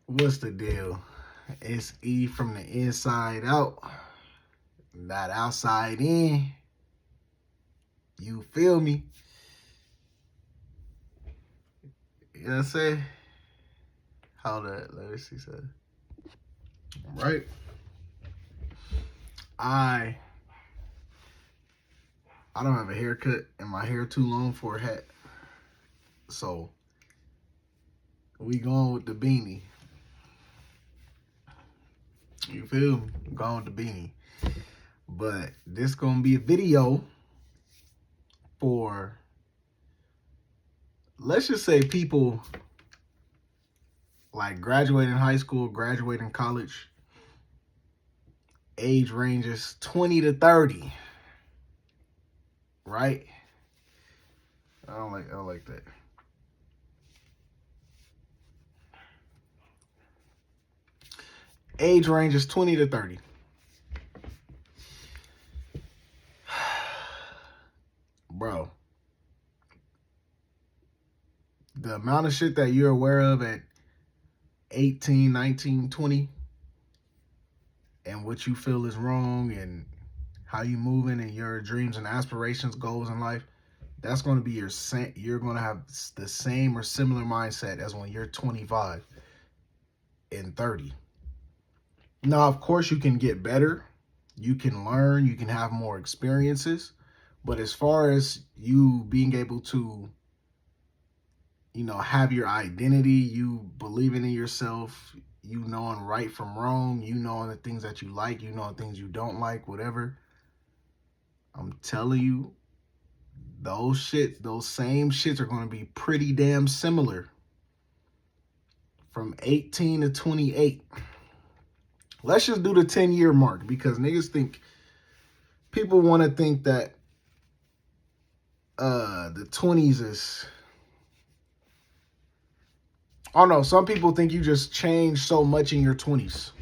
What's the deal? It's E from the inside out, not outside in. You feel me? You know what I'm saying? Hold up, let me see something. Right? I I don't have a haircut and my hair too long for a hat. So we going with the beanie. You feel me? Going with the beanie. But this gonna be a video for, let's just say, people like graduating high school, graduating college, age ranges 20 to 30, right? I don't like that. Age ranges 20 to 30. Bro, the amount of shit that you're aware of at 18, 19, 20, and what you feel is wrong and how you moving and your dreams and aspirations, goals in life, that's going to be you're going to have the same or similar mindset as when you're 25 and 30. Now, of course, you can get better, you can learn, you can have more experiences, but as far as you being able to, have your identity, you believing in yourself, you knowing right from wrong, you knowing the things that you like, you know the things you don't like, whatever, I'm telling you, those same shits are going to be pretty damn similar from 18 to 28. Let's just do the 10-year mark because people want to think that the 20s is, I don't know, some people think you just change so much in your 20s.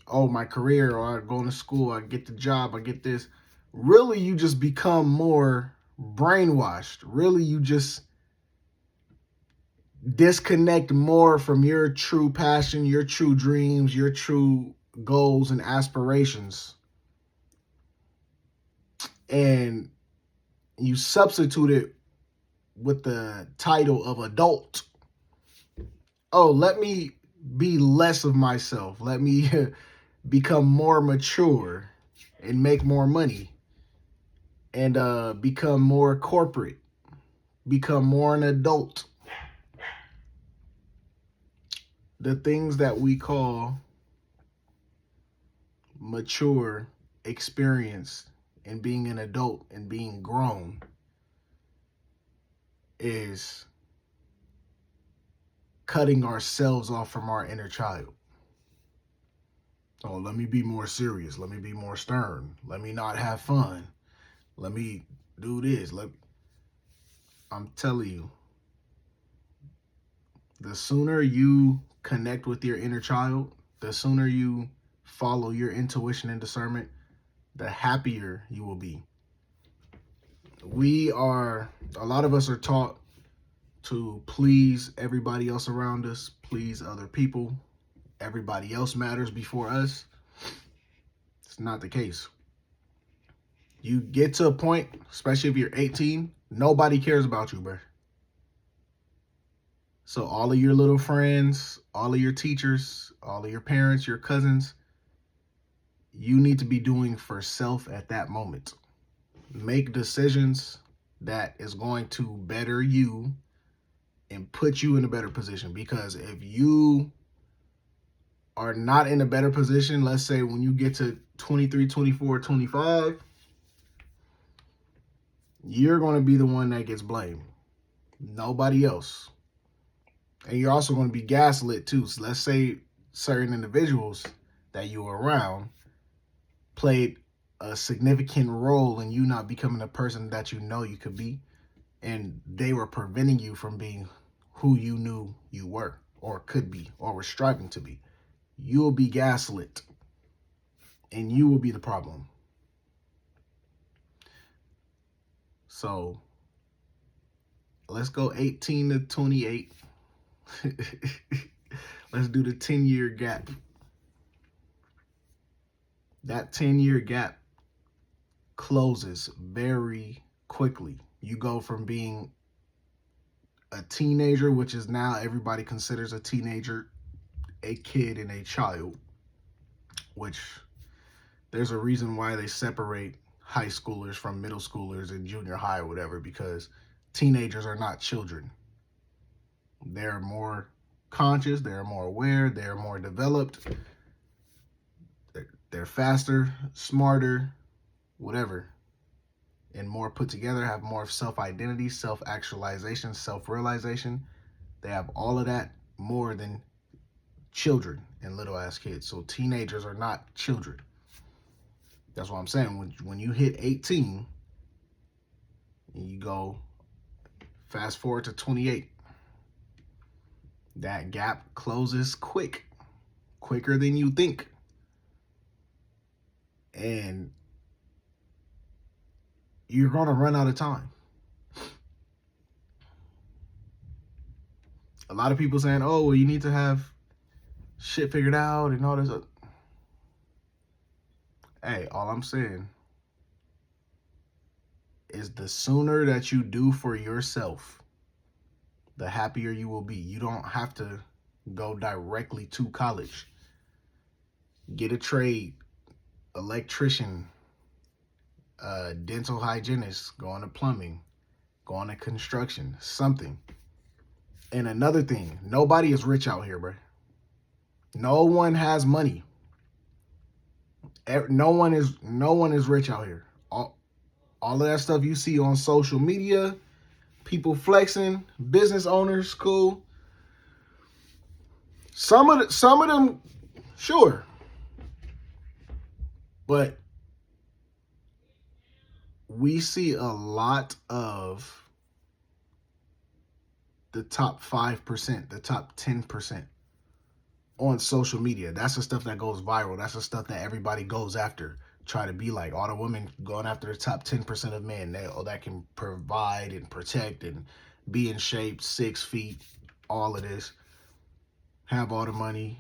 Oh, my career, or I go to school, I get the job, I get this. Really, you just become more brainwashed. Really, you just disconnect more from your true passion, your true dreams, your true goals and aspirations. And you substitute it with the title of adult. Oh, let me be less of myself. Let me become more mature and make more money and become more corporate, become more an adult. The things that we call mature, experienced, and being an adult and being grown is cutting ourselves off from our inner child. Oh, let me be more serious. Let me be more stern. Let me not have fun. Let me do this. I'm telling you, the sooner you connect with your inner child, the sooner you follow your intuition and discernment, the happier you will be. A lot of us are taught to please everybody else around us, please other people. Everybody else matters before us. It's not the case. You get to a point, especially if you're 18, nobody cares about you, bro. So all of your little friends, all of your teachers, all of your parents, your cousins, you need to be doing for self at that moment. Make decisions that is going to better you and put you in a better position. Because if you are not in a better position, let's say when you get to 23, 24, 25, you're going to be the one that gets blamed. Nobody else. And you're also going to be gaslit too. So let's say certain individuals that you were around played a significant role in you not becoming the person that you know you could be, and they were preventing you from being who you knew you were or could be or were striving to be. You will be gaslit and you will be the problem. So let's go 18 to 28. Let's do the 10-year gap. That 10-year gap closes very quickly. You go from being a teenager, which is now everybody considers a teenager, a kid, and a child, which there's a reason why they separate high schoolers from middle schoolers and junior high or whatever, because teenagers are not children. They're more conscious, they're more aware, they're more developed, they're faster, smarter, whatever, and more put together, have more self-identity, self-actualization, self-realization. They have all of that more than children and little ass kids. So teenagers are not children. That's what I'm saying. When you hit 18 and you go fast forward to 28, that gap closes quicker than you think. And you're going to run out of time. A lot of people saying, oh, well, you need to have shit figured out and all this. Hey, all I'm saying is the sooner that you do for yourself, the happier you will be. You don't have to go directly to college. Get a trade, electrician, dental hygienist, go into plumbing, go into construction, something. And another thing, nobody is rich out here, bro. No one has money. No one is rich out here. All of that stuff you see on social media, people flexing, business owners, cool. Some of them, sure. But we see a lot of the top 5%, the top 10% on social media. That's the stuff that goes viral. That's the stuff that everybody goes after. Try to be like all the women going after the top 10% of men that can provide and protect and be in shape, 6 feet, all of this, have all the money.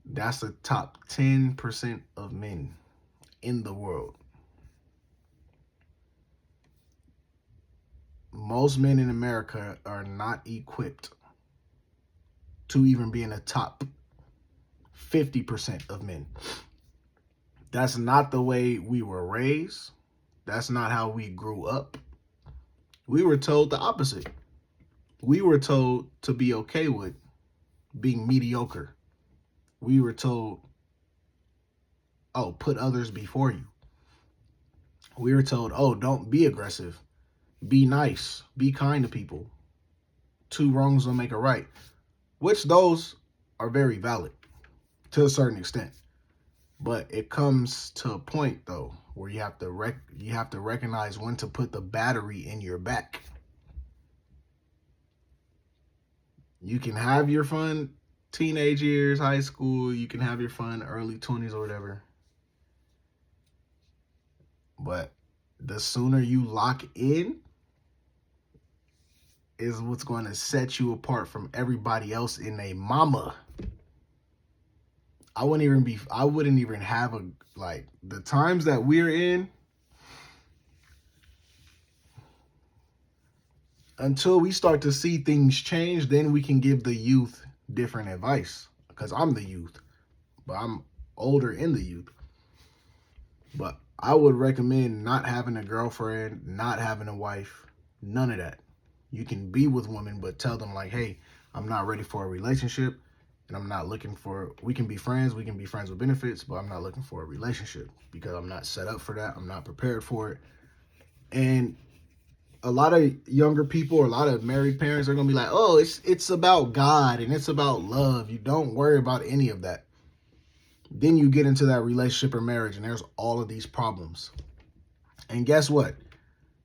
That's the top 10% of men in the world. Most men in America are not equipped to even be in the top 50% of men. That's not the way we were raised. That's not how we grew up. We were told the opposite. We were told to be okay with being mediocre. We were told, oh, put others before you. We were told, oh, don't be aggressive. Be nice. Be kind to people. 2 wrongs don't make a right. Which those are very valid to a certain extent. But it comes to a point, though, where you have to recognize when to put the battery in your back. You can have your fun teenage years, high school. You can have your fun early 20s or whatever. But the sooner you lock in is what's going to set you apart from everybody else in a mama. I wouldn't even have the times that we're in, until we start to see things change, then we can give the youth different advice. Because I'm the youth, but I'm older in the youth. But I would recommend not having a girlfriend, not having a wife, none of that. You can be with women, but tell them like, hey, I'm not ready for a relationship. And I'm not looking for, we can be friends with benefits, but I'm not looking for a relationship because I'm not set up for that. I'm not prepared for it. And a lot of younger people or a lot of married parents are going to be like, oh, it's about God and it's about love. You don't worry about any of that. Then you get into that relationship or marriage and there's all of these problems. And guess what?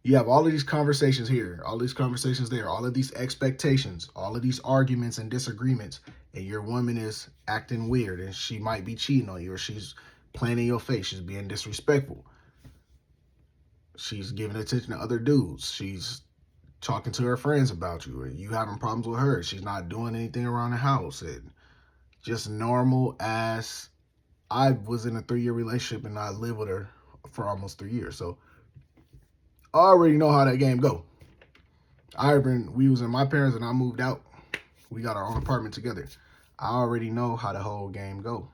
You have all of these conversations here, all these conversations there, all of these expectations, all of these arguments and disagreements, and your woman is acting weird and she might be cheating on you or she's playing in your face. She's being disrespectful. She's giving attention to other dudes. She's talking to her friends about you, and you having problems with her. She's not doing anything around the house, and just normal ass. I was in a 3-year relationship and I lived with her for almost 3 years, so I already know how that game go. We was in my parents and I moved out. We got our own apartment together. I already know how the whole game go.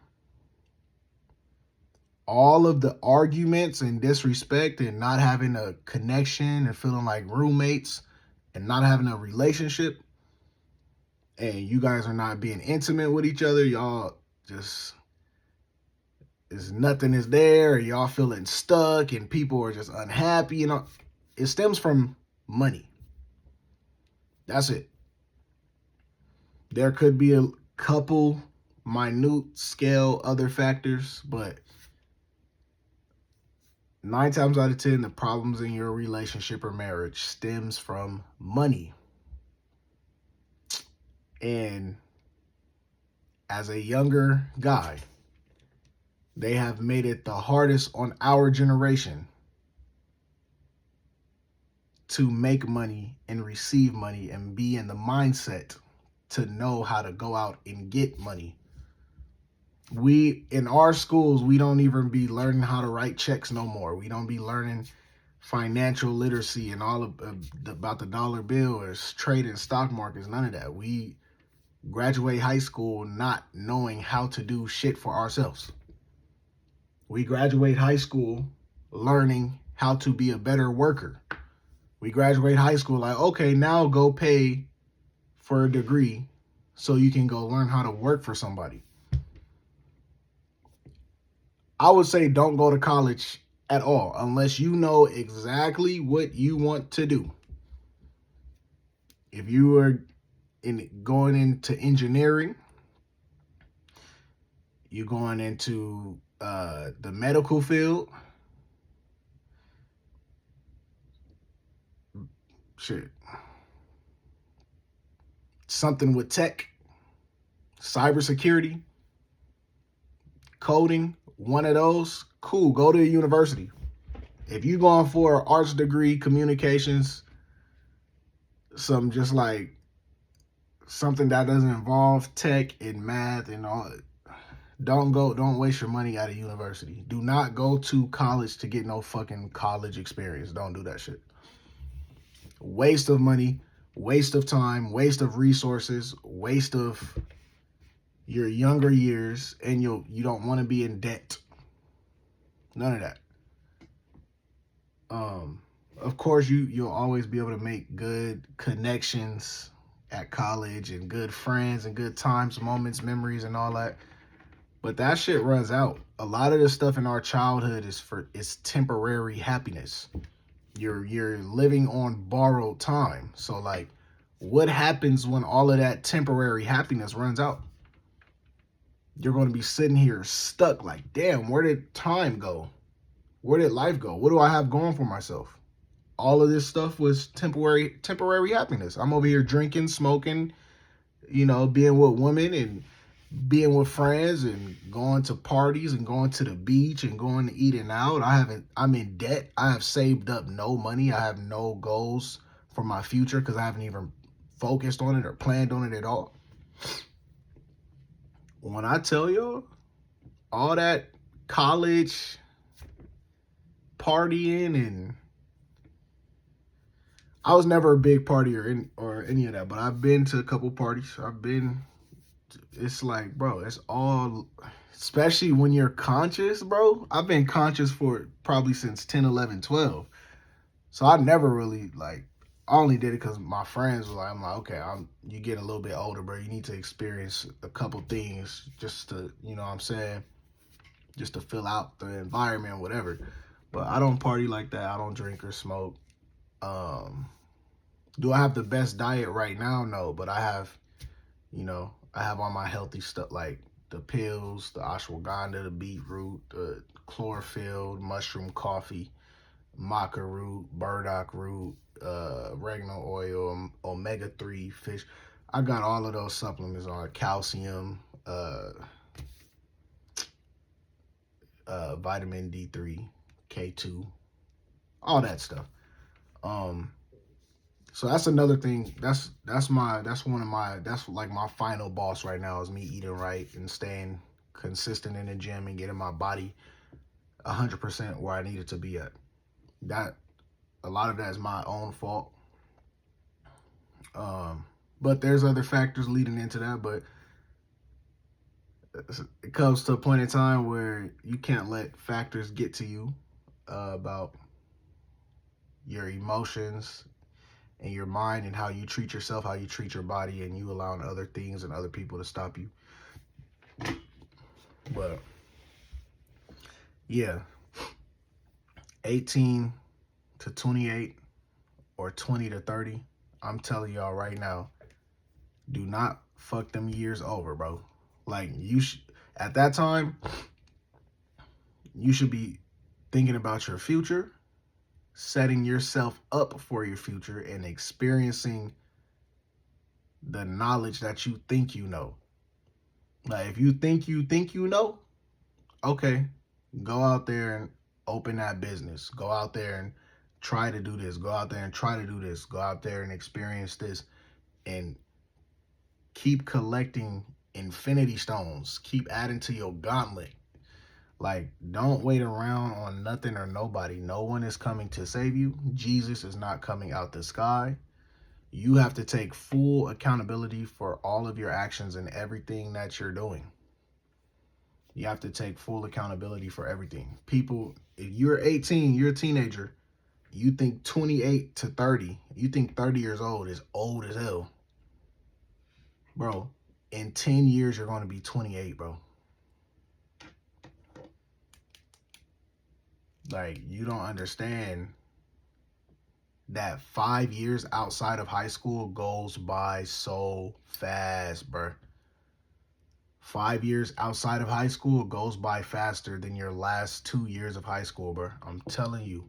All of the arguments and disrespect and not having a connection and feeling like roommates and not having a relationship, and you guys are not being intimate with each other, y'all just nothing is there, y'all feeling stuck and people are just unhappy, it stems from money. That's it. There could be a couple minute scale other factors, but 9 times out of 10, the problems in your relationship or marriage stems from money. And as a younger guy, they have made it the hardest on our generation to make money and receive money and be in the mindset to know how to go out and get money. We, in our schools, we don't even be learning how to write checks no more. We don't be learning financial literacy and all about the dollar bill or trading stock markets, none of that. We graduate high school not knowing how to do shit for ourselves. We graduate high school learning how to be a better worker. We graduate high school like, okay, now go pay for a degree so you can go learn how to work for somebody. I would say don't go to college at all unless you know exactly what you want to do. If you are going into engineering, you're going into the medical field, shit, something with tech, cybersecurity, coding, one of those, cool, go to a university. If you're going for an arts degree, communications, some just like something that doesn't involve tech and math and all, don't waste your money at a university. Do not go to college to get no fucking college experience. Don't do that shit. Waste of money, waste of time, waste of resources, waste of your younger years, and you don't want to be in debt. None of that. Of course, you'll always be able to make good connections at college and good friends and good times, moments, memories, and all that. But that shit runs out. A lot of the stuff in our childhood is temporary happiness. You're living on borrowed time. So like, what happens when all of that temporary happiness runs out? You're going to be sitting here stuck like, damn, where did time go? Where did life go? What do I have going for myself? All of this stuff was temporary happiness. I'm over here drinking, smoking, being with women and being with friends and going to parties and going to the beach and going to eating out. I'm in debt. I have saved up no money. I have no goals for my future because I haven't even focused on it or planned on it at all. When I tell y'all, all that college partying, and I was never a big partier or any of that, but I've been to a couple parties. It's like, bro, it's all, especially when you're conscious, bro. I've been conscious for probably since 10, 11, 12. So I never really, I only did it because my friends were like, I'm like, okay, you get a little bit older, bro. You need to experience a couple things just to, you know what I'm saying? Just to fill out the environment, whatever. But I don't party like that. I don't drink or smoke. Do I have the best diet right now? No, but I have all my healthy stuff like the pills, the ashwagandha, the beetroot, the chlorophyll, mushroom coffee, maca root, burdock root, oregano oil, omega-3 fish. I got all of those supplements on calcium, vitamin D3, K2, all that stuff. So that's another thing. That's like my final boss right now is me eating right and staying consistent in the gym and getting my body 100% where I need it to be at. That a lot of that is my own fault. But there's other factors leading into that. But it comes to a point in time where you can't let factors get to you about your emotions and your mind and how you treat yourself, how you treat your body, and you allowing other things and other people to stop you. But yeah, 18 to 28 or 20 to 30, I'm telling y'all right now, do not fuck them years over, bro. Like at that time, you should be thinking about your future, setting yourself up for your future, and experiencing the knowledge that you think you know. Like if you think you know, okay, go out there and open that business. Go out there and try to do this. Go out there and try to do this. Go out there and experience this and keep collecting infinity stones. Keep adding to your gauntlet. Like, don't wait around on nothing or nobody. No one is coming to save you. Jesus is not coming out the sky. You have to take full accountability for all of your actions and everything that you're doing. You have to take full accountability for everything. People, if you're 18, you're a teenager, you think 28 to 30, you think 30 years old is old as hell. Bro, in 10 years, you're going to be 28, bro. Like, you don't understand that 5 years outside of high school goes by so fast, bro. 5 years outside of high school goes by faster than your last 2 years of high school, bro. I'm telling you.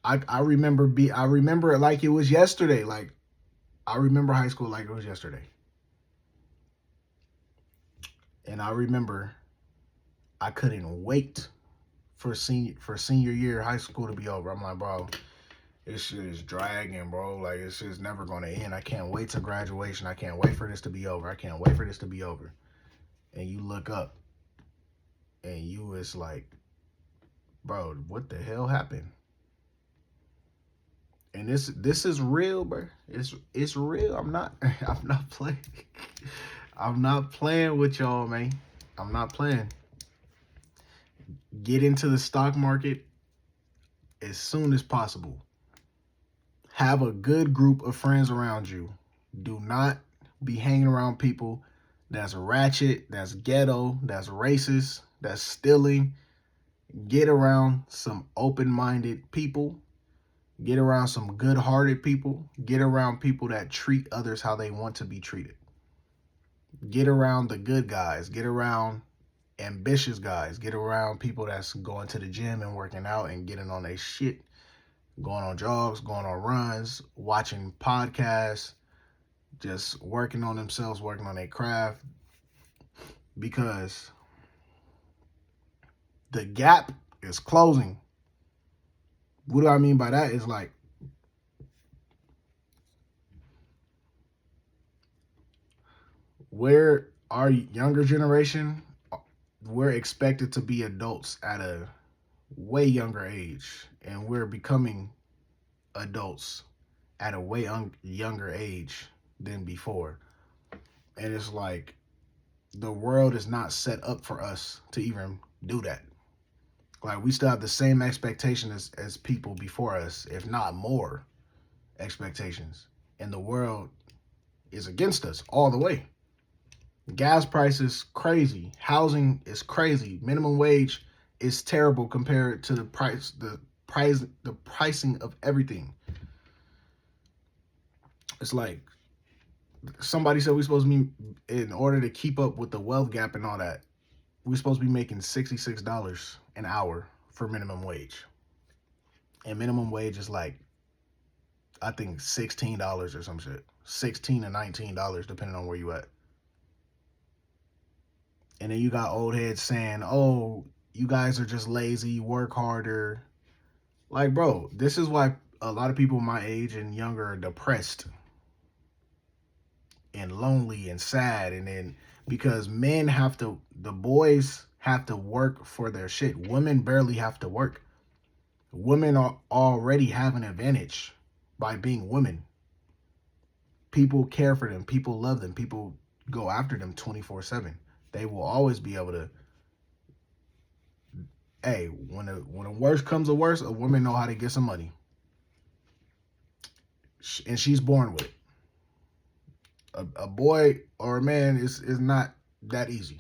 I remember it like it was yesterday. Like, I remember high school like it was yesterday. And I remember I couldn't wait for senior year of high school to be over. I'm like, bro, this shit is dragging, bro. Like, it's just never going to end. I can't wait to graduation. I can't wait for this to be over. I can't wait for this to be over. And you look up and you is like, bro, what the hell happened? And this is real, bro. It's real. I'm not playing. I'm not playing with y'all, man. I'm not playing. Get into the stock market as soon as possible. Have a good group of friends around you. Do not be hanging around people that's ratchet, that's ghetto, that's racist, that's stealing. Get around some open-minded people. Get around some good-hearted people. Get around people that treat others how they want to be treated. Get around the good guys. Get around ambitious guys. Get around people that's going to the gym and working out and getting on their shit, going on jogs, going on runs, watching podcasts, just working on themselves, working on their craft. Because the gap is closing. What do I mean by that? Is like, where our younger generation, we're expected to be adults at a way younger age, and we're becoming adults at a way younger age than before. And it's like, the world is not set up for us to even do that. Like, we still have the same expectation as people before us, if not more expectations. And the world is against us all the way. Gas prices crazy. Housing is crazy. Minimum wage is terrible compared to the pricing of everything. It's like, somebody said we're supposed to be, in order to keep up with the wealth gap and all that, we're supposed to be making $66 an hour for minimum wage. And minimum wage is like, I think $16 or some shit. $16 to $19, depending on where you at. And then you got old heads saying, oh, you guys are just lazy, work harder. Like, bro, this is why a lot of people my age and younger are depressed and lonely and sad. And then because the boys have to work for their shit. Women barely have to work. Women already have an advantage by being women. People care for them. People love them. People go after them 24/7. They will always be able to. Hey, when the worst comes to worst, a woman know how to get some money, and she's born with it. A boy or a man is not that easy.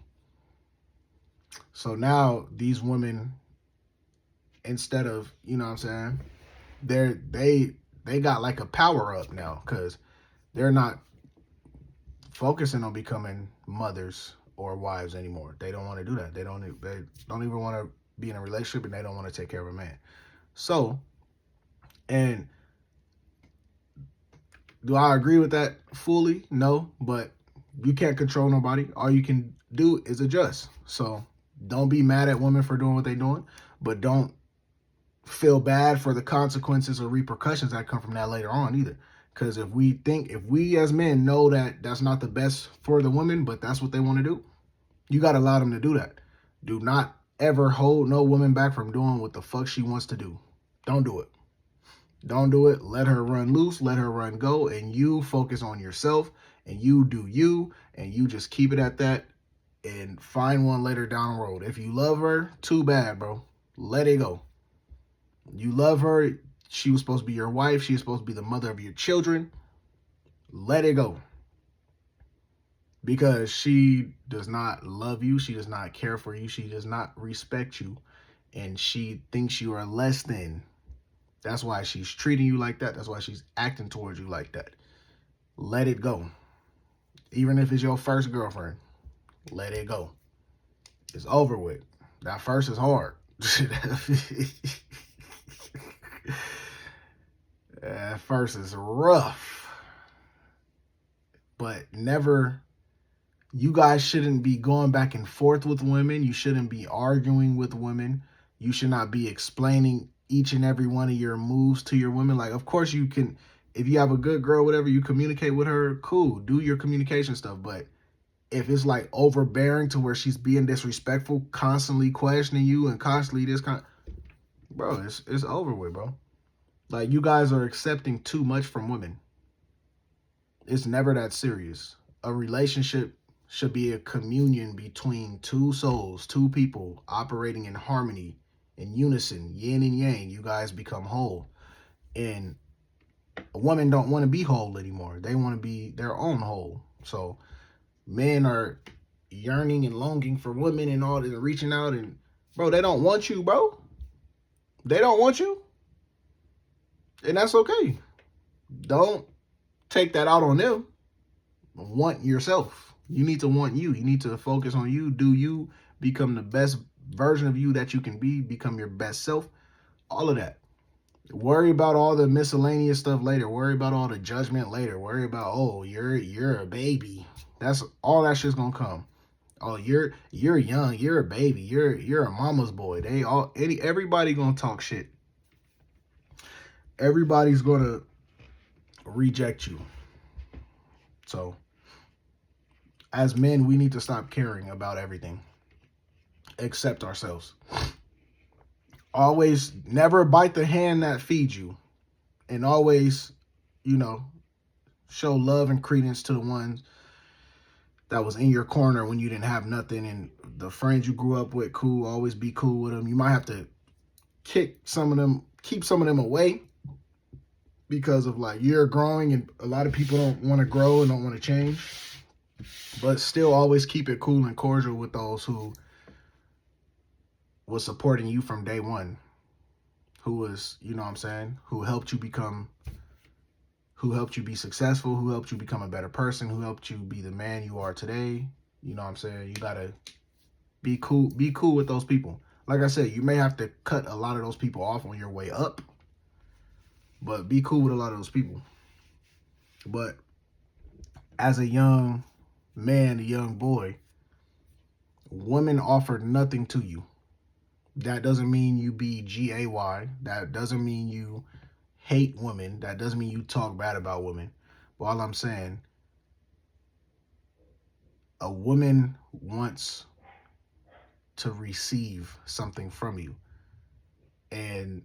So now these women, instead of, you know what I'm saying, they got like a power up now because they're not focusing on becoming mothers or wives anymore. They don't want to do that. They don't even want to be in a relationship, and they don't want to take care of a man. So, and do I agree with that fully? No, but you can't control nobody. All you can do is adjust. So don't be mad at women for doing what they're doing, but don't feel bad for the consequences or repercussions that come from that later on either. Because if we as men know that that's not the best for the women, but that's what they want to do, you got to allow them to do that. Do not ever hold no woman back from doing what the fuck she wants to do. Don't do it. Don't do it. Let her run loose. Let her run go. And you focus on yourself and you do you. And you just keep it at that and find one later down the road. If you love her, too bad, bro. Let it go. You love her. She was supposed to be your wife. She was supposed to be the mother of your children. Let it go. Because she does not love you. She does not care for you. She does not respect you. And she thinks you are less than. That's why she's treating you like that. That's why she's acting towards you like that. Let it go. Even if it's your first girlfriend, let it go. It's over with. That first is hard. At first is rough. But never, you guys shouldn't be going back and forth with women. You shouldn't be arguing with women. You should not be explaining each and every one of your moves to your women. Like, of course you can, if you have a good girl, whatever, you communicate with her, cool, do your communication stuff. But if it's like overbearing to where she's being disrespectful, constantly questioning you and constantly bro, it's over with, bro. Like, you guys are accepting too much from women. It's never that serious. A relationship should be a communion between two souls, two people operating in harmony, in unison, yin and yang. You guys become whole. And women don't want to be whole anymore. They want to be their own whole. So men are yearning and longing for women and all this, and reaching out, and bro, they don't want you, bro. They don't want you. And that's okay. Don't take that out on them. Want yourself. You need to want you. You need to focus on you. Do you. Become the best version of you that you can be. Become your best self. All of that. Worry about all the miscellaneous stuff later. Worry about all the judgment later. Worry about, oh, you're a baby. That's all that shit's gonna come. Oh, you're young. You're a baby. You're a mama's boy. Everybody gonna talk shit. Everybody's gonna reject you. So, as men, we need to stop caring about everything except ourselves. Always, never bite the hand that feeds you. And always, show love and credence to the ones that was in your corner when you didn't have nothing. And the friends you grew up with, cool, always be cool with them. You might have to keep some of them away because of, like, you're growing and a lot of people don't want to grow and don't want to change. But still always keep it cool and cordial with those who was supporting you from day one, who was, who helped you be successful, who helped you become a better person, who helped you be the man you are today. You gotta be cool with those people. Like I said, you may have to cut a lot of those people off on your way up, but be cool with a lot of those people. But as a young man, a young boy, women offered nothing to you. That doesn't mean you be GAY. That doesn't mean you hate women. That doesn't mean you talk bad about women. But all I'm saying, a woman wants to receive something from you. And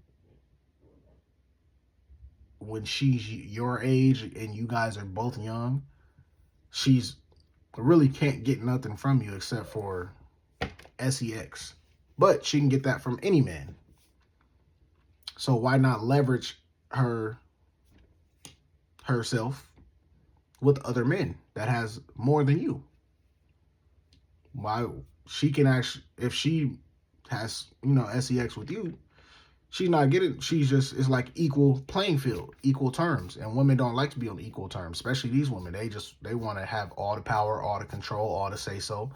when she's your age and you guys are both young, she's really can't get nothing from you except for sex. But she can get that from any man. So why not leverage herself with other men that has more than you? Why she can actually, if she has, sex with you, she's not getting, she's just, it's like equal playing field, equal terms. And women don't like to be on equal terms, especially these women. They want to have all the power, all the control, all the say so.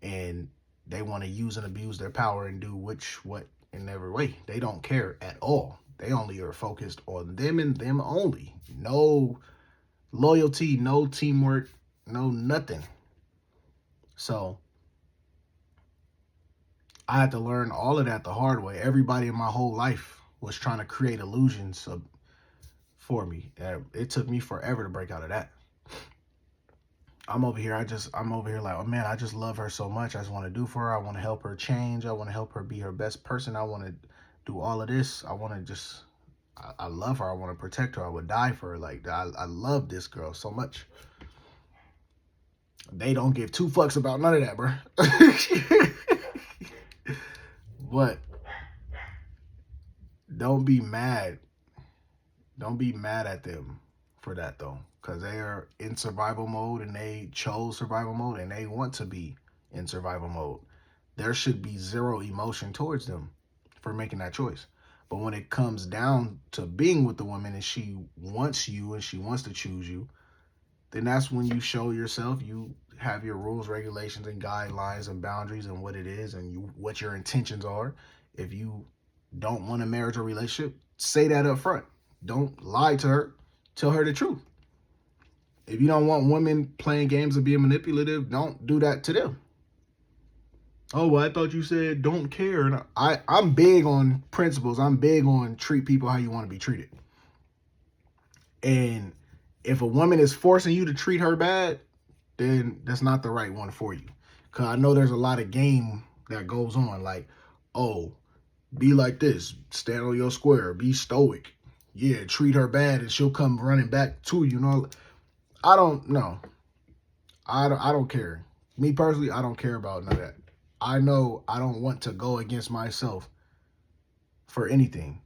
And they want to use and abuse their power and do what, in every way. They don't care at all. They only are focused on them and them only. No loyalty, no teamwork, no nothing. So I had to learn all of that the hard way. Everybody in my whole life was trying to create illusions for me. It took me forever to break out of that. I'm over here like, oh man, I just love her so much. I just want to do for her. I want to help her change. I want to help her be her best person. I want to do all of this. I want to just, I love her. I want to protect her. I would die for her. Like, I love this girl so much. They don't give two fucks about none of that, bro. But don't be mad. Don't be mad at them for that, though. Because they are in survival mode and they chose survival mode and they want to be in survival mode. There should be zero emotion towards them for making that choice. But when it comes down to being with the woman and she wants you and she wants to choose you, then that's when you show yourself. You have your rules, regulations, and guidelines and boundaries and what it is and what your intentions are. If you don't want a marriage or relationship, say that up front. Don't lie to her. Tell her the truth. If you don't want women playing games and being manipulative, don't do that to them. Oh, well, I thought you said don't care. And I'm big on principles. I'm big on treat people how you want to be treated. And if a woman is forcing you to treat her bad, then that's not the right one for you. Because I know there's a lot of game that goes on. Like, oh, be like this. Stand on your square. Be stoic. Yeah, treat her bad and she'll come running back to you. I don't know. I don't care. Me personally, I don't care about none of that. I know I don't want to go against myself for anything.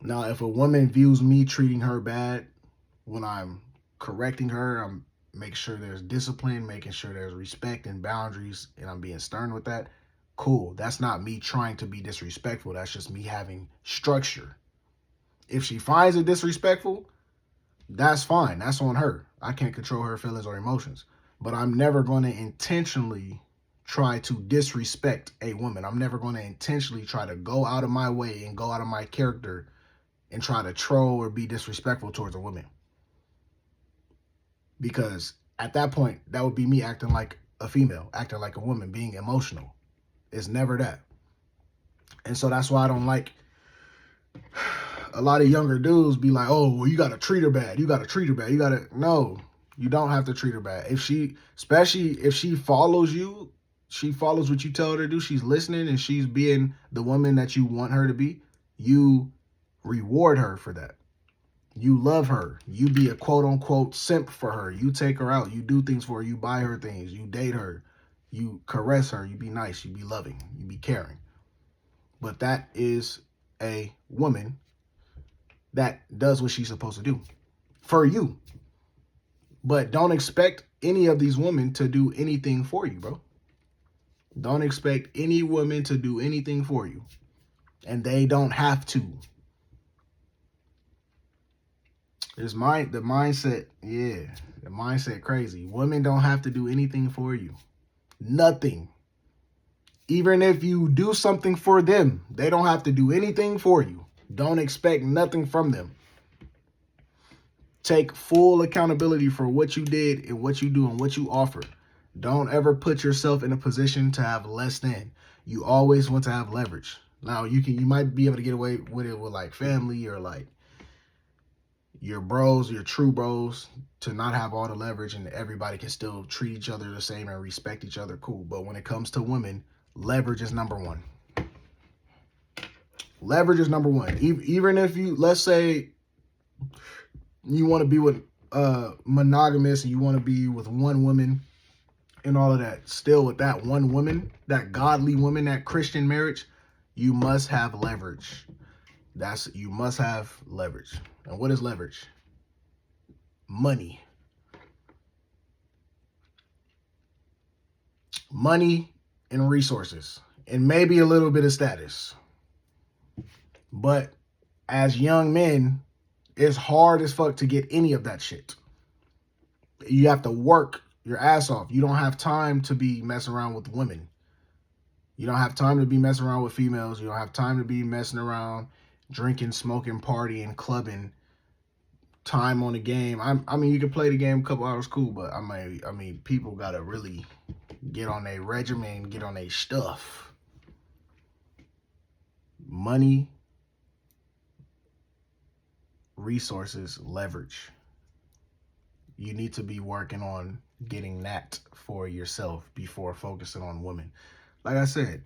Now, if a woman views me treating her bad when I'm correcting her, I'm making sure there's discipline, making sure there's respect and boundaries, and I'm being stern with that, cool. That's not me trying to be disrespectful. That's just me having structure. If she finds it disrespectful, that's fine. That's on her. I can't control her feelings or emotions. But I'm never going to intentionally try to disrespect a woman. I'm never going to intentionally try to go out of my way and go out of my character and try to troll or be disrespectful towards a woman. Because at that point, that would be me acting like a female, acting like a woman, being emotional. It's never that. And so that's why I don't like a lot of younger dudes be like, oh, well, you got to treat her bad. You got to treat her bad. No, you don't have to treat her bad. Especially if she follows you, she follows what you tell her to do, she's listening and she's being the woman that you want her to be, you reward her for that. You love her. You be a quote unquote simp for her. You take her out. You do things for her. You buy her things. You date her. You caress her. You be nice. You be loving. You be caring. But that is a woman that does what she's supposed to do for you. But don't expect any of these women to do anything for you, bro. Don't expect any woman to do anything for you. And they don't have to. The mindset crazy. Women don't have to do anything for you. Nothing. Even if you do something for them, they don't have to do anything for you. Don't expect nothing from them. Take full accountability for what you did and what you do and what you offer. Don't ever put yourself in a position to have less than. You always want to have leverage. Now, you might be able to get away with it with like family or like your bros, your true bros, to not have all the leverage and everybody can still treat each other the same and respect each other, cool. But when it comes to women, leverage is number one. Leverage is number one. Even if you, let's say you want to be with monogamous and you want to be with one woman and all of that, still with that one woman, that godly woman, that Christian marriage, you must have leverage. You must have leverage. And what is leverage? Money. Money and resources, and maybe a little bit of status. But as young men, it's hard as fuck to get any of that shit. You have to work your ass off. You don't have time to be messing around with women. You don't have time to be messing around with females. You don't have time to be messing around, drinking, smoking, partying, clubbing, time on the game. I mean, you can play the game a couple hours, cool, but I mean, people gotta really get on their regimen, get on their stuff. Money, resources, leverage. You need to be working on getting that for yourself before focusing on women. Like I said,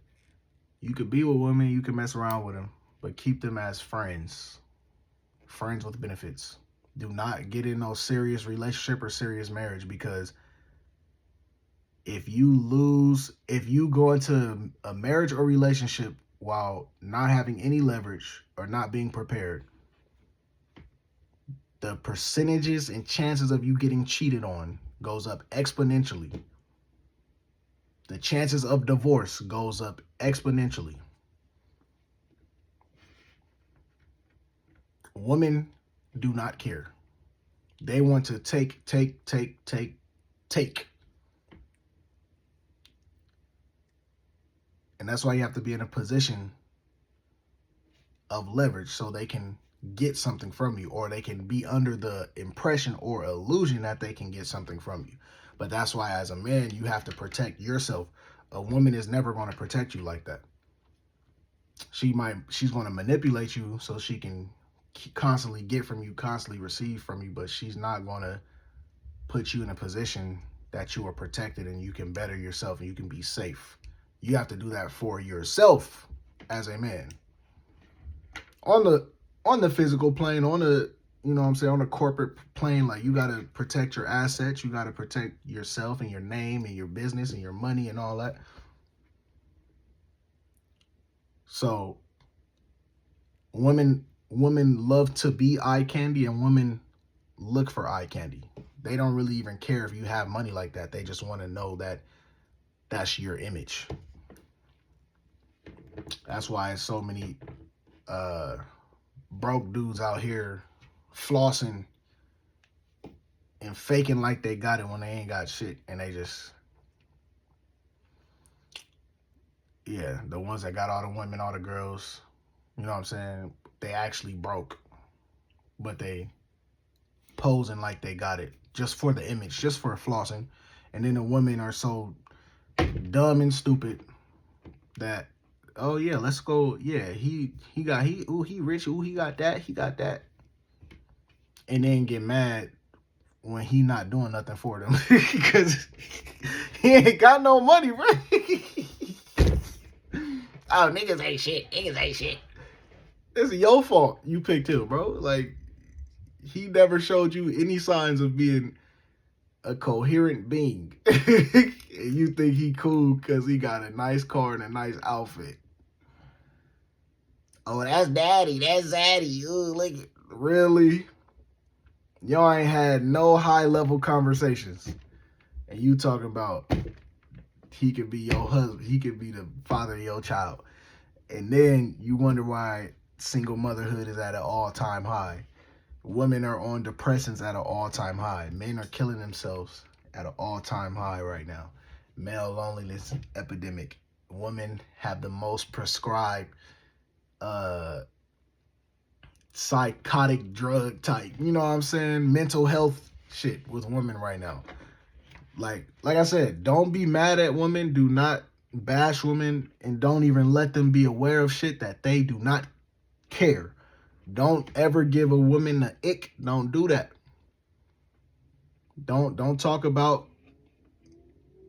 you could be with women, you can mess around with them, but keep them as friends. Friends with benefits. Do not get in no serious relationship or serious marriage, because if you go into a marriage or relationship while not having any leverage or not being prepared, the percentages and chances of you getting cheated on goes up exponentially. The chances of divorce goes up exponentially. Women do not care. They want to take. And that's why you have to be in a position of leverage so they can get something from you, or they can be under the impression or illusion that they can get something from you. But that's why as a man, you have to protect yourself. A woman is never going to protect you like that. She's going to manipulate you so she can constantly get from you, constantly receive from you, but she's not going to put you in a position that you are protected and you can better yourself and you can be safe. You have to do that for yourself as a man. On the physical plane, on the, you know what I'm saying, on the corporate plane, like, you got to protect your assets, you got to protect yourself and your name and your business and your money and all that. So women love to be eye candy, and women look for eye candy. They don't really even care if you have money like that. They just want to know that that's your image. That's why it's so many broke dudes out here flossing and faking like they got it when they ain't got shit. And they just, yeah, the ones that got all the women, all the girls, you know what I'm saying, they actually broke, but they posing like they got it just for the image, just for flossing. And then the women are so dumb and stupid that, oh yeah, let's go, yeah, he rich, he got that, and then get mad when he not doing nothing for them because he ain't got no money, bro. Oh, niggas ain't shit. It's your fault you picked him, bro. Like, he never showed you any signs of being a coherent being. And you think he cool because he got a nice car and a nice outfit. Oh, that's daddy. That's zaddy. Ooh, look. Really? Y'all ain't had no high-level conversations. And you talking about he could be your husband. He could be the father of your child. And then you wonder why single motherhood is at an all-time high. Women are on depressants at an all-time high. Men are killing themselves at an all-time high right now. Male loneliness epidemic. Women have the most prescribed psychotic drug type, you know what I'm saying, mental health shit with women right now. Like I said, don't be mad at women. Do not bash women, and don't even let them be aware of shit that they do not care. Don't ever give a woman the ick. Don't do that. Don't talk about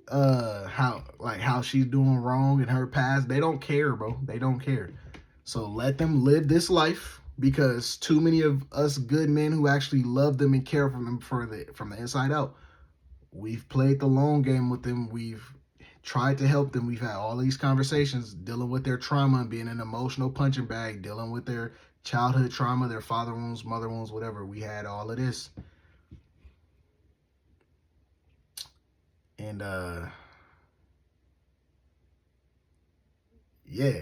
how she's doing wrong in her past. They don't care, bro. They don't care. So let them live this life, because too many of us good men who actually love them and care for them from the inside out, we've played the long game with them. We've tried to help them. We've had all these conversations dealing with their trauma and being an emotional punching bag, dealing with their childhood trauma, their father wounds, mother wounds, whatever. We had all of this. And yeah,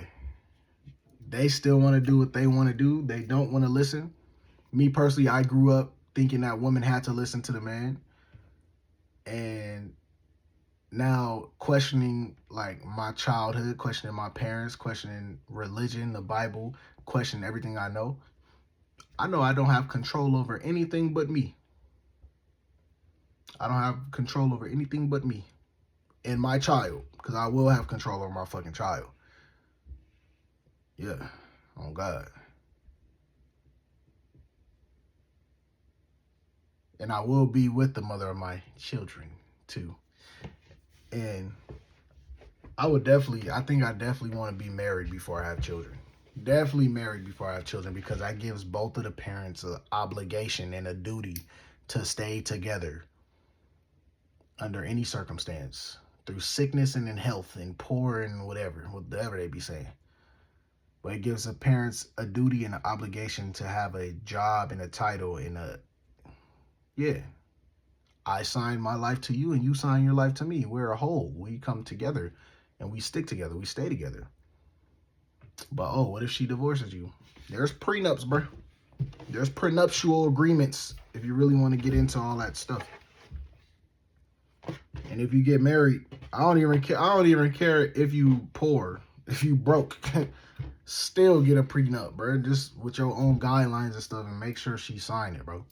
they still want to do what they want to do. They don't want to listen. Me personally, I grew up thinking that women had to listen to the man. And now questioning like my childhood, questioning my parents, questioning religion, the Bible, questioning everything I know I don't have control over anything but me. I don't have control over anything but me and my child, because I will have control over my fucking child. Yeah, oh God. And I will be with the mother of my children too. And I think I definitely want to be married before I have children. Definitely married before I have children, because that gives both of the parents an obligation and a duty to stay together under any circumstance, through sickness and in health and poor and whatever they be saying. But it gives the parents a duty and an obligation to have a job and a title and yeah, I sign my life to you and you sign your life to me. We're a whole. We come together and we stick together. We stay together. But oh, what if she divorces you? There's prenups, bro. There's prenuptial agreements if you really want to get into all that stuff. And if you get married, I don't even care if you poor, if you broke. Still get a prenup, bro. Just with your own guidelines and stuff, and make sure she signed it, bro.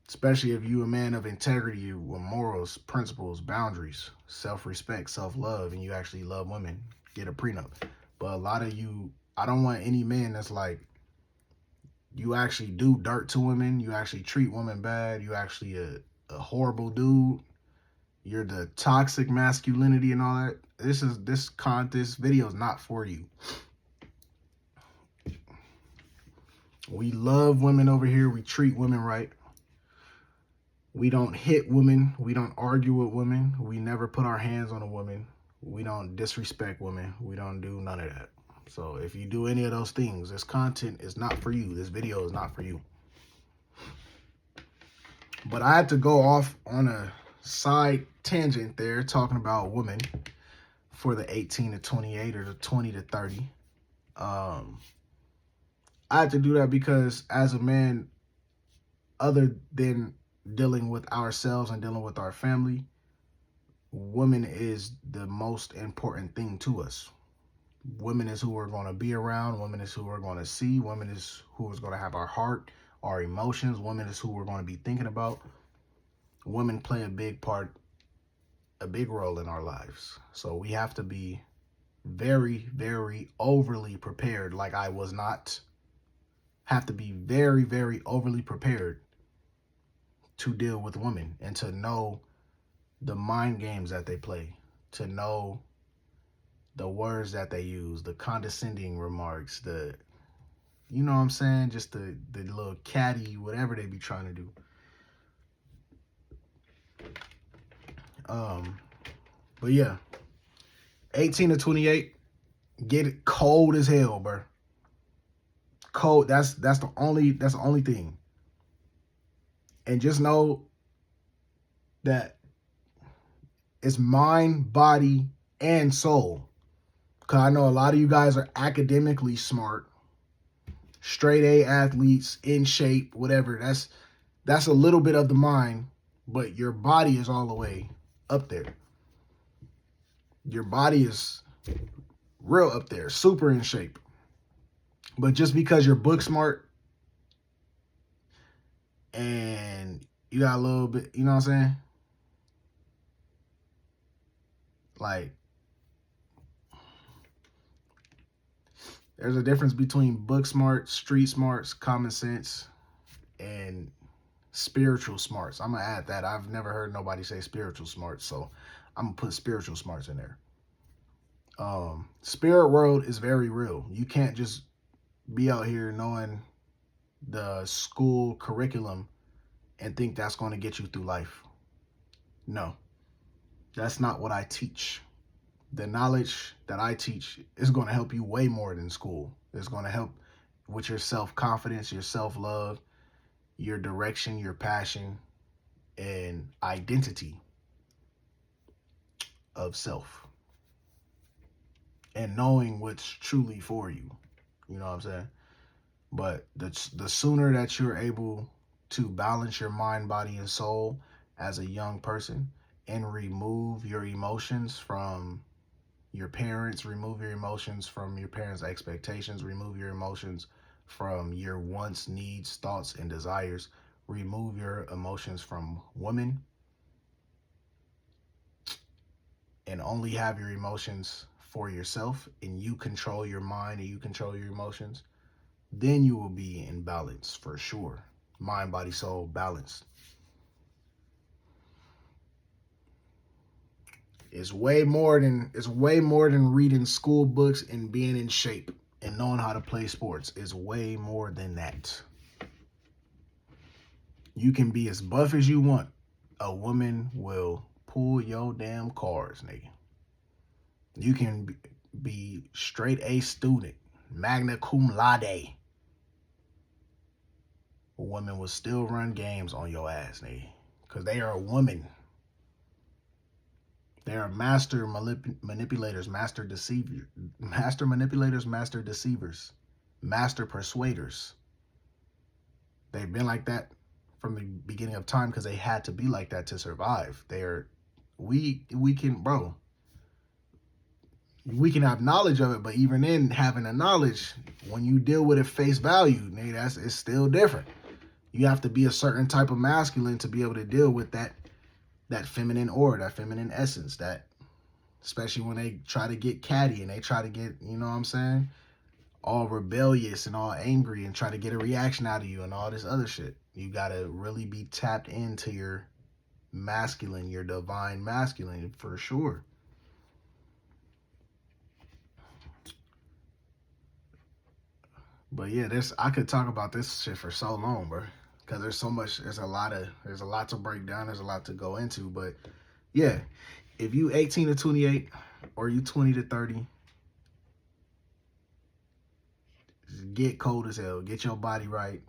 Especially if you a man of integrity with morals, principles, boundaries, self-respect, self-love, and you actually love women, get a prenup. But a lot of you, I don't want any man that's like, you actually do dirt to women, you actually treat women bad, you actually a horrible dude, you're the toxic masculinity and all that. This video is not for you. We love women over here. We treat women right. We don't hit women. We don't argue with women. We never put our hands on a woman. We don't disrespect women. We don't do none of that. So if you do any of those things, this content is not for you. This video is not for you. But I had to go off on a side tangent there, talking about women for the 18 to 28 or the 20 to 30. I had to do that because as a man, other than dealing with ourselves and dealing with our family, women is the most important thing to us. Women is who we're going to be around. Women is who we're going to see. Women is who is going to have our heart, our emotions. Women is who we're going to be thinking about. Women play a big role in our lives. So we have to be very, very overly prepared, like I was not. Have to be very, very overly prepared to deal with women and to know the mind games that they play, to know the words that they use, the condescending remarks, you know what I'm saying? Just the little catty, whatever they be trying to do. But yeah, 18 to 28, get it cold as hell, bro. Cold. That's the only thing. And just know that it's mind, body, and soul. Because I know a lot of you guys are academically smart, straight A athletes, in shape, whatever. That's a little bit of the mind, but your body is all the way up there. Your body is real up there, super in shape. But just because you're book smart and you got a little bit, you know what I'm saying? Like, There's a difference between book smarts, street smarts, common sense, and spiritual smarts. I'm going to add that. I've never heard nobody say spiritual smarts, so I'm going to put spiritual smarts in there. Spirit world is very real. You can't just be out here knowing the school curriculum and think that's going to get you through life. No, that's not what I teach. The knowledge that I teach is going to help you way more than school. It's going to help with your self-confidence, your self-love, your direction, your passion, and identity of self. And knowing what's truly for you. You know what I'm saying? But the sooner that you're able to balance your mind, body, and soul as a young person and remove your emotions from your parents, remove your emotions from your parents' expectations, remove your emotions from your wants, needs, thoughts, and desires, remove your emotions from women, and only have your emotions for yourself, and you control your mind and you control your emotions, then you will be in balance for sure. Mind, body, soul, balance. It's way more than reading school books and being in shape and knowing how to play sports. It's way more than that. You can be as buff as you want. A woman will pull your damn cars, nigga. You can be straight A student, magna cum laude. A woman will still run games on your ass, nigga, because they are a woman. They are master manipulators, master deceivers, master manipulators, master deceivers, master persuaders. They've been like that from the beginning of time because they had to be like that to survive. We can have knowledge of it, but even in having the knowledge, when you deal with it face value, it's still different. You have to be a certain type of masculine to be able to deal with that feminine aura, that feminine essence, that, especially when they try to get catty and they try to get, you know what I'm saying, all rebellious and all angry and try to get a reaction out of you and all this other shit. You got to really be tapped into your masculine, your divine masculine, for sure. But yeah, I could talk about this shit for so long, bro. Because there's a lot to break down, there's a lot to go into. But yeah, if you 18 to 28 or you 20 to 30, get cold as hell, get your body right,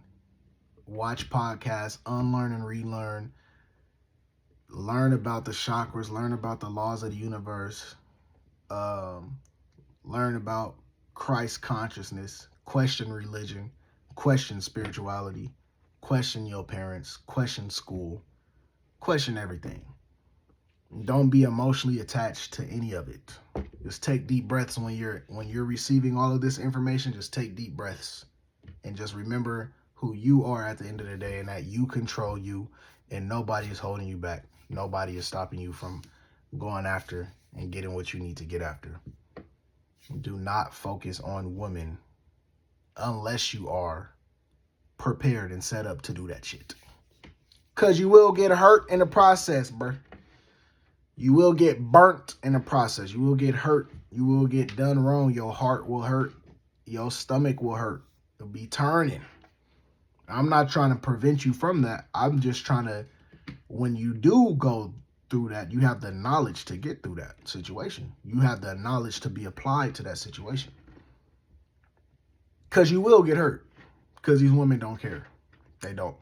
watch podcasts, unlearn and relearn, learn about the chakras, learn about the laws of the universe, learn about Christ consciousness, question religion, question spirituality, question your parents, question school, question everything. Don't be emotionally attached to any of it. Just take deep breaths when you're receiving all of this information. Just take deep breaths and just remember who you are at the end of the day, and that you control you, and nobody is holding you back. Nobody is stopping you from going after and getting what you need to get after. Do not focus on women unless you are prepared and set up to do that shit. Because you will get hurt in the process, bro. You will get burnt in the process. You will get hurt. You will get done wrong. Your heart will hurt. Your stomach will hurt. It'll be turning. I'm not trying to prevent you from that. I'm just trying to, when you do go through that, you have the knowledge to get through that situation. You have the knowledge to be applied to that situation. Because you will get hurt. Because these women don't care. They don't.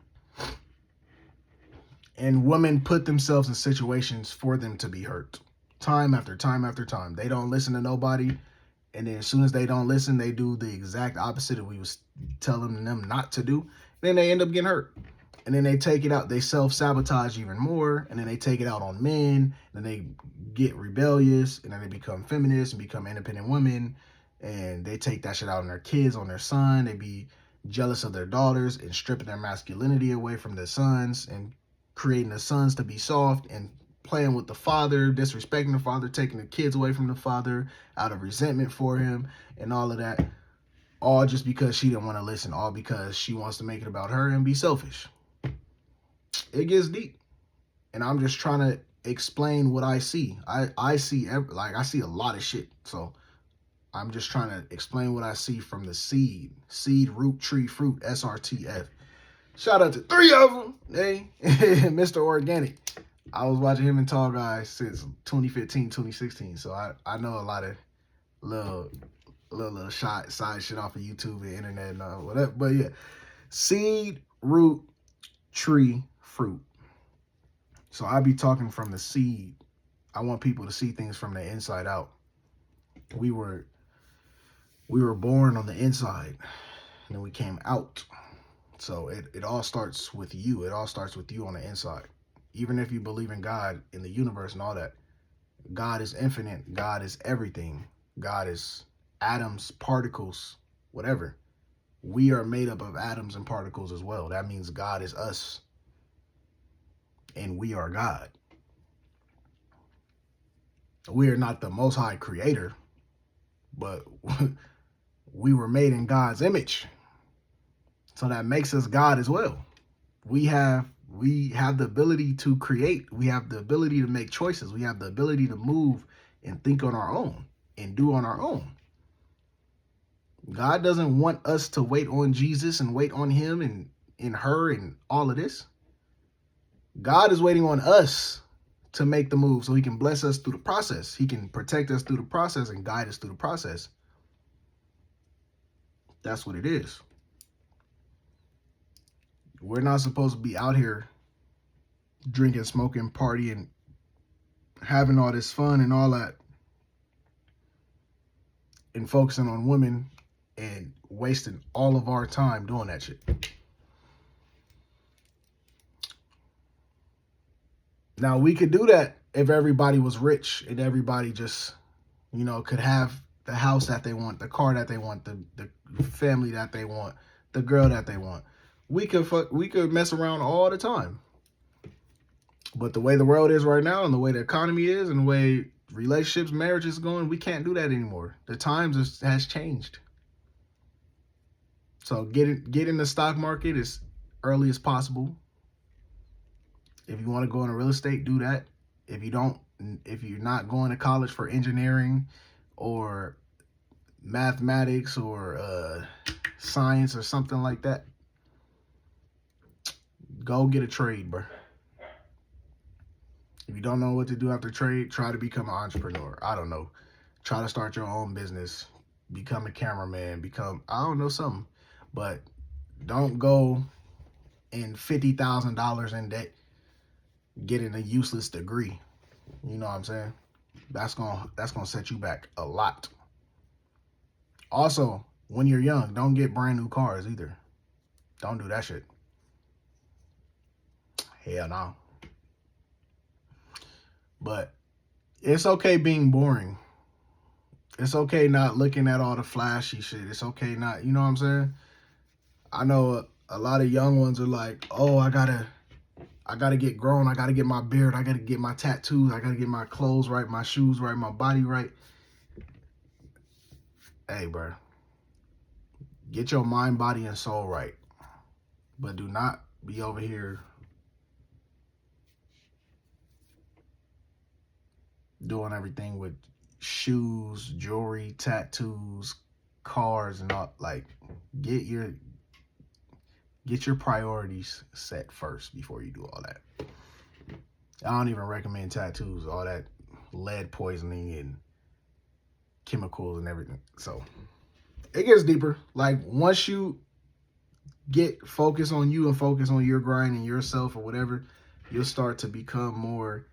And women put themselves in situations for them to be hurt. Time after time after time. They don't listen to nobody. And then as soon as they don't listen, they do the exact opposite that we was telling them not to do. Then they end up getting hurt. And then they take it out. They self-sabotage even more. And then they take it out on men. And then they get rebellious. And then they become feminists and become independent women. And they take that shit out on their kids, on their son. They be jealous of their daughters and stripping their masculinity away from their sons and creating the sons to be soft and playing with the father, disrespecting the father, taking the kids away from the father out of resentment for him and all of that. all just because she didn't want to listen, all because she wants to make it about her and be selfish. It gets deep. And I'm just trying to explain what I see. I see I see a lot of shit. So I'm just trying to explain what I see from the seed, root, tree, fruit, SRTF. Shout out to 3 of them, hey, Mr. Organic. I was watching him and Tall Guys since 2015, 2016. So I know a lot of little side shit off of YouTube and internet and whatever. But yeah, seed, root, tree, fruit. So I be talking from the seed. I want people to see things from the inside out. We were born on the inside, and then we came out. So it all starts with you. It all starts with you on the inside. Even if you believe in God, in the universe and all that, God is infinite. God is everything. God is atoms, particles, whatever. We are made up of atoms and particles as well. That means God is us. And we are God. We are not the Most High Creator, but we were made in God's image. So that makes us God as well. We have the ability to create. We have the ability to make choices. We have the ability to move and think on our own and do on our own. God doesn't want us to wait on Jesus and wait on him and in her and all of this. God is waiting on us to make the move so he can bless us through the process. He can protect us through the process and guide us through the process. That's what it is. We're not supposed to be out here drinking, smoking, partying, having all this fun and all that, and focusing on women and wasting all of our time doing that shit. Now, we could do that if everybody was rich and everybody just, could have the house that they want, the car that they want, the family that they want, the girl that they want. We could mess around all the time. But the way the world is right now and the way the economy is and the way relationships, marriage is going, we can't do that anymore. The times has changed. So get in the stock market as early as possible. If you want to go into real estate, do that. If you're not going to college for engineering or mathematics or science or something like that, go get a trade, bro. If you don't know what to do after trade, try to become an entrepreneur. I don't know. Try to start your own business. Become a cameraman. I don't know, something. But don't go in $50,000 in debt getting a useless degree. You know what I'm saying? That's gonna set you back a lot. Also, when you're young, don't get brand new cars either. Don't do that shit. Hell no. But it's okay being boring. It's okay not looking at all the flashy shit. It's okay not, you know what I'm saying? I know a lot of young ones are like, oh, I gotta get grown. I gotta get my beard. I gotta get my tattoos. I gotta get my clothes right, my shoes right, my body right. Hey, bro. Get your mind, body, and soul right. But do not be over here doing everything with shoes, jewelry, tattoos, cars, and all. Like, get your priorities set first before you do all that. I don't even recommend tattoos, all that lead poisoning and chemicals and everything. So it gets deeper. Like, once you get focused on you and focus on your grind and yourself or whatever, you'll start to become more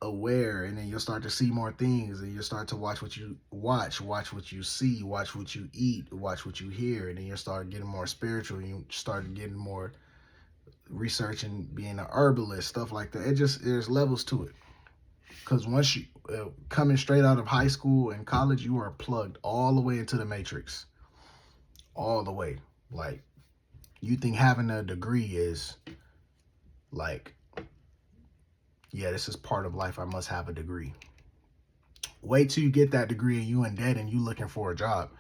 aware, and then you'll start to see more things, and you'll start to watch what you watch what you see, watch what you eat, watch what you hear, and then you'll start getting more spiritual, and you start getting more research and being an herbalist, stuff like that. There's levels to it, because once you coming straight out of high school and college, you are plugged all the way into the matrix, all the way. Like, you think having a degree is like, yeah, this is part of life, I must have a degree. Wait till you get that degree and you in debt and you looking for a job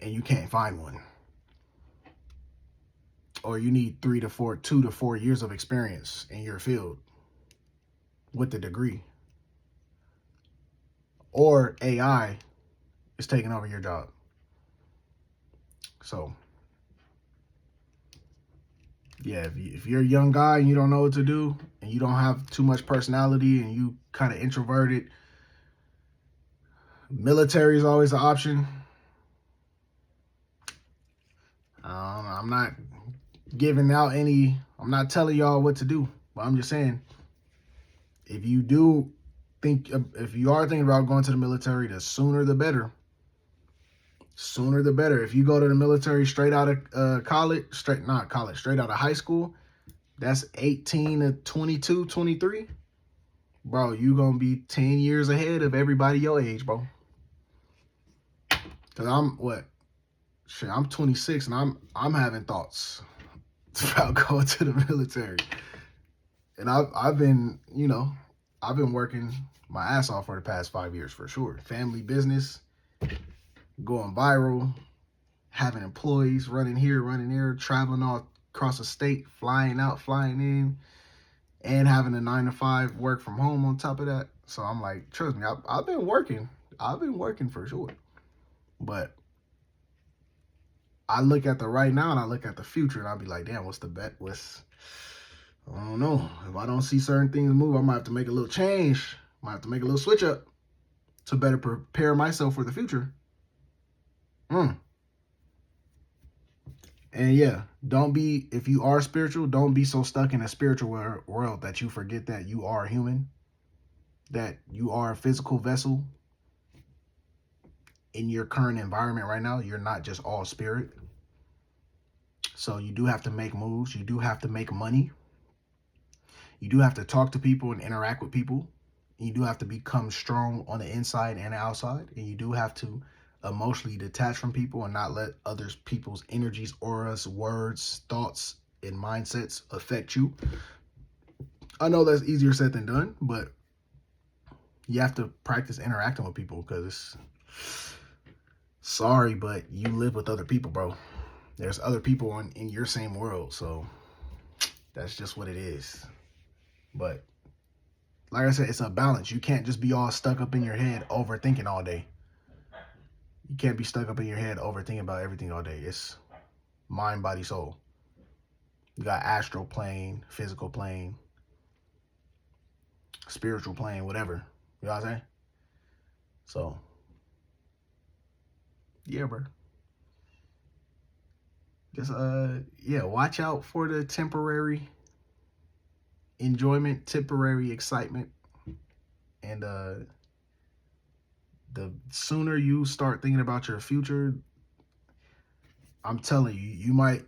and you can't find one. Or you need 2 to 4 years of experience in your field with the degree. Or AI is taking over your job. So, yeah, if you're a young guy and you don't know what to do, and you don't have too much personality, and you kind of introverted, military is always an option. I'm not giving out any, I'm not telling y'all what to do, but I'm just saying, if you are thinking about going to the military, the sooner the better. Sooner the better. If you go to the military straight out of straight out of high school, that's 18 to 22, 23. Bro, you gonna be 10 years ahead of everybody your age, bro. Cause I'm 26 and I'm having thoughts about going to the military. And I've been working my ass off for the past 5 years for sure. Family business, going viral, having employees running here, running there, traveling all across the state, flying out, flying in, and having a 9 to 5 work from home on top of that. So I'm like, trust me, I've been working. I've been working for sure. But I look at the right now and I look at the future and I'll be like, damn, what's the bet? I don't know. If I don't see certain things move, I might have to make a little change. Might have to make a little switch up to better prepare myself for the future. And yeah, if you are spiritual, don't be so stuck in a spiritual world that you forget that you are human, that you are a physical vessel. In your current environment right now, you're not just all spirit. So you do have to make moves. You do have to make money. You do have to talk to people and interact with people. You do have to become strong on the inside and the outside. And you do have to emotionally detach from people and not let other people's energies, auras, words, thoughts, and mindsets affect you. I know that's easier said than done, but you have to practice interacting with people because sorry, but you live with other people, bro. There's other people in your same world, so that's just what it is. But like I said, it's a balance. You can't just be all stuck up in your head overthinking all day. You can't be stuck up in your head overthinking about everything all day. It's mind, body, soul. You got astral plane, physical plane, spiritual plane, whatever. You know what I'm saying? So, yeah, bro. Just, watch out for the temporary enjoyment, temporary excitement. And the sooner you start thinking about your future, I'm telling you,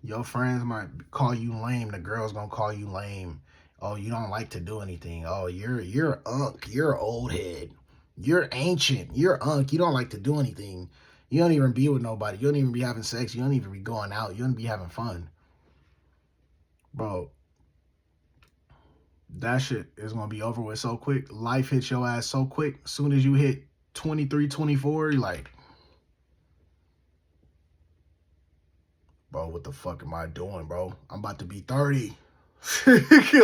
your friends might call you lame. The girl's gonna call you lame. Oh, you don't like to do anything. Oh, you're unk. You're old head. You're ancient. You're unk. You don't like to do anything. You don't even be with nobody. You don't even be having sex. You don't even be going out. You don't be having fun. Bro, that shit is going to be over with so quick. Life hits your ass so quick. As soon as you hit 23, 24, you're like, bro, what the fuck am I doing, bro? I'm about to be 30.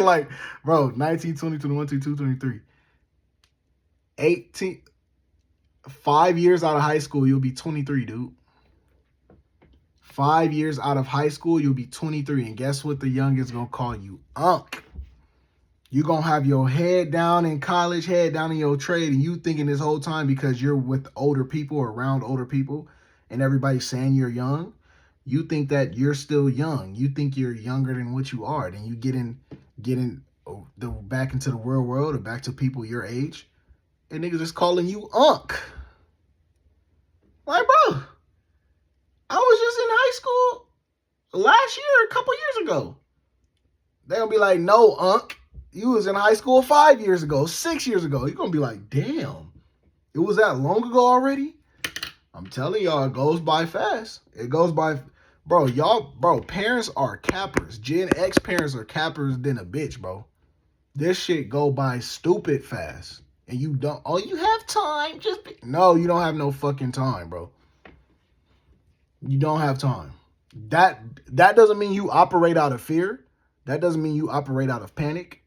Like, bro, 19, 20, 21, 22, 23. 18, 5 years out of high school, you'll be 23, dude. 5 years out of high school, you'll be 23. And guess what the youngest gonna call you? Unk. You're gonna have your head down in college, head down in your trade, and you thinking this whole time because you're with older people or around older people and everybody's saying you're young, you think that you're still young. You think you're younger than what you are. Then you get in back into the real world or back to people your age, and niggas just calling you unk. Like, bro, I was just in high school last year, a couple years ago. They're gonna be like, no, unk. You was in high school 5 years ago, 6 years ago. You're gonna be like, damn, it was that long ago already? I'm telling y'all, it goes by fast. It goes by, bro, parents are cappers. Gen X parents are cappers than a bitch, bro. This shit go by stupid fast. and you don't, oh, you have time. No, you don't have no fucking time, bro. You don't have time. That doesn't mean you operate out of fear. That doesn't mean you operate out of panic.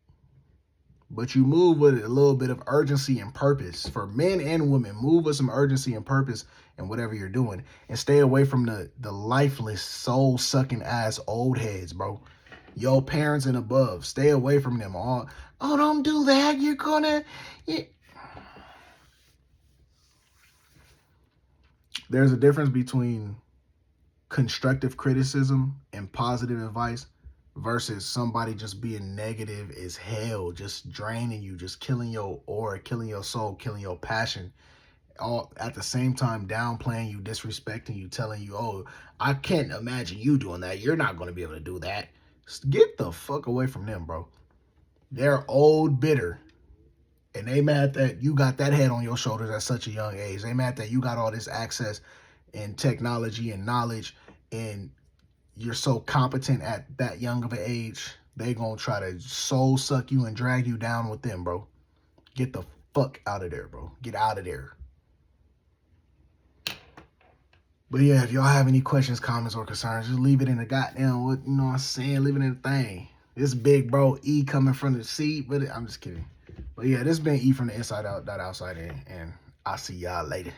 But you move with a little bit of urgency and purpose. For men and women, move with some urgency and purpose in whatever you're doing. And stay away from the lifeless, soul-sucking ass old heads, bro. Your parents and above. Stay away from them. Oh, don't do that. You're gonna... There's a difference between constructive criticism and positive advice versus somebody just being negative as hell, just draining you, just killing your aura, killing your soul, killing your passion, all at the same time downplaying you, disrespecting you, telling you, oh, I can't imagine you doing that. You're not going to be able to do that. Get the fuck away from them, bro. They're old, bitter, and they mad that you got that head on your shoulders at such a young age. They mad that you got all this access and technology and knowledge, and you're so competent at that young of an age. They gonna try to soul suck you and drag you down with them, bro. Get the fuck out of there, bro. Get out of there. But yeah, if y'all have any questions, comments, or concerns, just leave it in the goddamn, what, you know what I'm saying? Leave it in the thing. This big bro E coming from the seat, but I'm just kidding. But yeah, this been E from the inside out, not outside in, and I'll see y'all later.